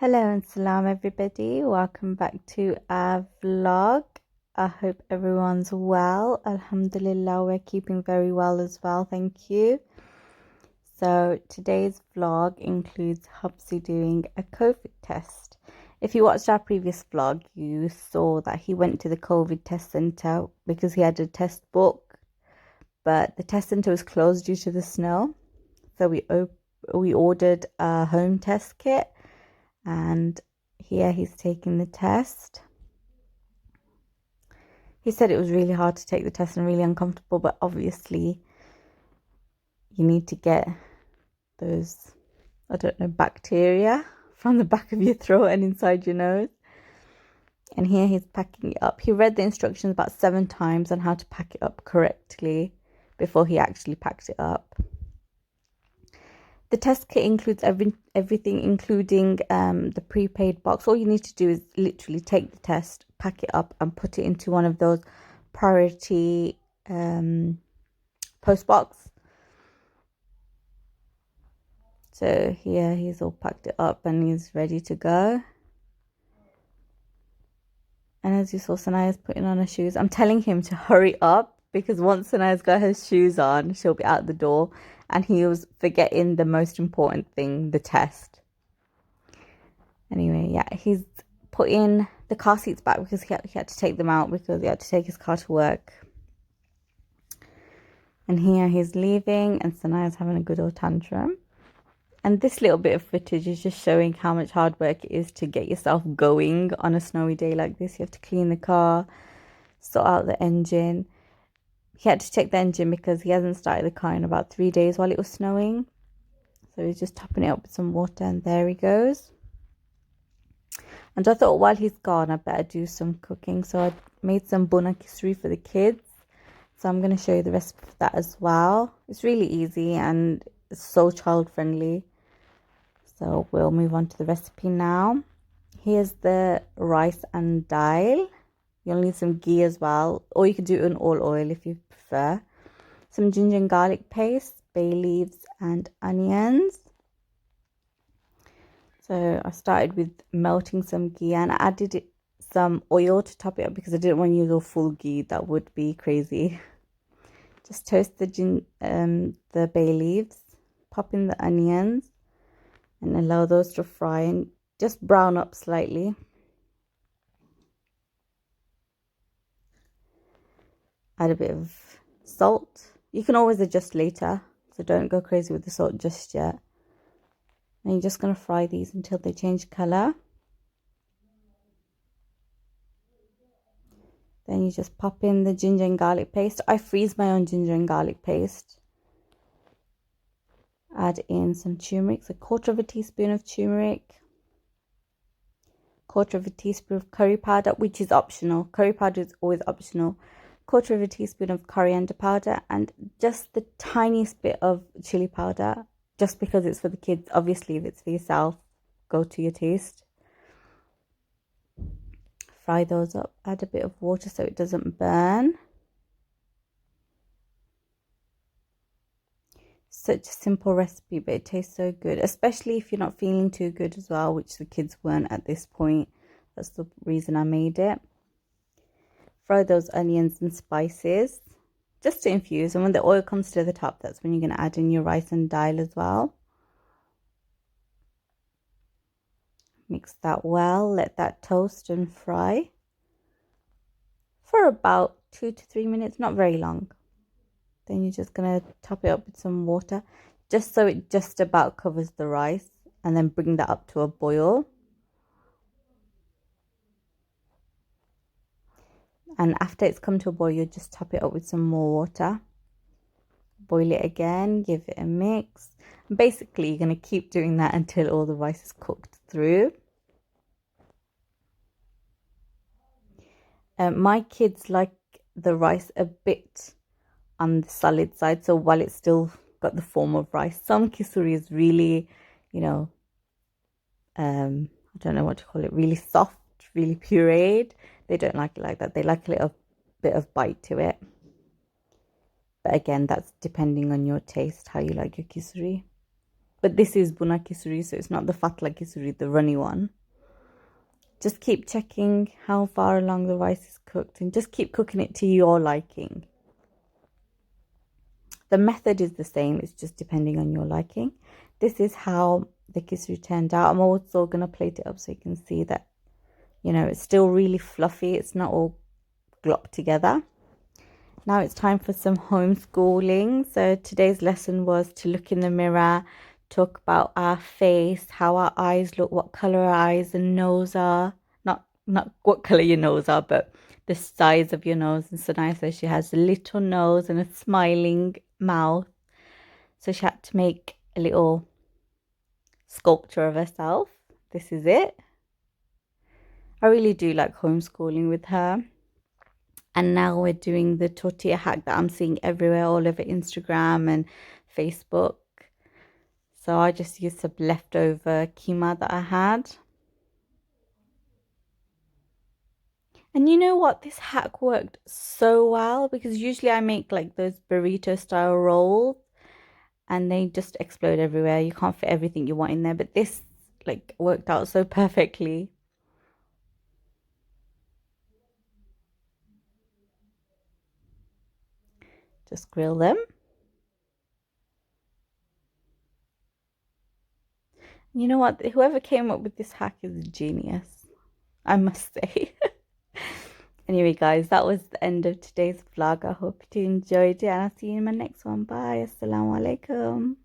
Hello and salam everybody. Welcome back to our vlog. I hope everyone's well. Alhamdulillah, we're keeping very well as well. Thank you. So today's vlog includes Hubsy doing a COVID test. If you watched our previous vlog, you saw that he went to the COVID test center because he had a test book, but the test center was closed due to the snow. So we ordered a home test kit. And here he's taking the test. He said it was really hard to take the test and really uncomfortable, but obviously you need to get those, I don't know, bacteria from the back of your throat and inside your nose. And here he's packing it up. He read the instructions about 7 times on how to pack it up correctly before he actually packed it up. The test kit includes everything, including the prepaid box. All you need to do is literally take the test, pack it up, and put it into one of those priority post box. So here he's all packed it up and he's ready to go. And as you saw, Sanaya's putting on her shoes. I'm telling him to hurry up because once Sanaya's got her shoes on, she'll be out the door. And he was forgetting the most important thing, the test. Anyway, yeah, he's putting the car seats back because he had to take them out because he had to take his car to work. And here he's leaving and Sanaya's having a good old tantrum. And this little bit of footage is just showing how much hard work it is to get yourself going on a snowy day like this. You have to clean the car, sort out the engine. He had to check the engine because he hasn't started the car in about 3 days while it was snowing. So he's just topping it up with some water and there he goes. And I thought while he's gone, I better do some cooking. So I made some buna kisri for the kids. So I'm going to show you the recipe for that as well. It's really easy and it's so child friendly. So we'll move on to the recipe now. Here's the rice and dal. You'll need some ghee as well, or you could do it in all oil if you prefer. Some ginger and garlic paste, bay leaves and onions. So I started with melting some ghee and I added some oil to top it up because I didn't want to use all full ghee. That would be crazy. Just toast the bay leaves, pop in the onions and allow those to fry and just brown up slightly. Add a bit of salt. You can always adjust later, so don't go crazy with the salt just yet. And you're just going to fry these until they change color. Then you just pop in the ginger and garlic paste. I freeze my own ginger and garlic paste. Add in some turmeric, so 1/4 teaspoon of turmeric. 1/4 teaspoon of curry powder, which is optional. Curry powder is always optional. 1/4 teaspoon of coriander powder and just the tiniest bit of chili powder, just because it's for the kids. Obviously, if it's for yourself, go to your taste. Fry those up. Add a bit of water so it doesn't burn. Such a simple recipe, but it tastes so good, especially if you're not feeling too good as well, which the kids weren't at this point. That's the reason I made it. Fry those onions and spices just to infuse, and when the oil comes to the top, that's when you're going to add in your rice and dal as well. Mix that well, let that toast and fry for about 2 to 3 minutes, not very long. Then you're just going to top it up with some water just so it just about covers the rice, and then bring that up to a boil. And after it's come to a boil, you just top it up with some more water. Boil it again, give it a mix. And basically, you're going to keep doing that until all the rice is cooked through. My kids like the rice a bit on the solid side, so while it's still got the form of rice. Some kisuri is really, I don't know what to call it, really soft, really pureed. They don't like it like that. They like a little bit of bite to it. But again, that's depending on your taste, how you like your kisuri. But this is buna kisuri, so it's not the fatla kisuri, the runny one. Just keep checking how far along the rice is cooked and just keep cooking it to your liking. The method is the same, it's just depending on your liking. This is how the kisuri turned out. I'm also going to plate it up so you can see that, you know, it's still really fluffy. It's not all glopped together. Now it's time for some homeschooling. So today's lesson was to look in the mirror, talk about our face, how our eyes look, what color our eyes and nose are. Not what color your nose are, but the size of your nose. And Sanaya says she has a little nose and a smiling mouth. So she had to make a little sculpture of herself. This is it. I really do like homeschooling with her. And now we're doing the tortilla hack that I'm seeing everywhere, all over Instagram and Facebook. So I just used some leftover keema that I had. And you know what? This hack worked so well because usually I make like those burrito style rolls and they just explode everywhere. You can't fit everything you want in there, but this like worked out so perfectly. Just grill them. You know what? Whoever came up with this hack is a genius, I must say. Anyway, guys, that was the end of today's vlog. I hope you enjoyed it and I'll see you in my next one. Bye. Assalamu alaikum.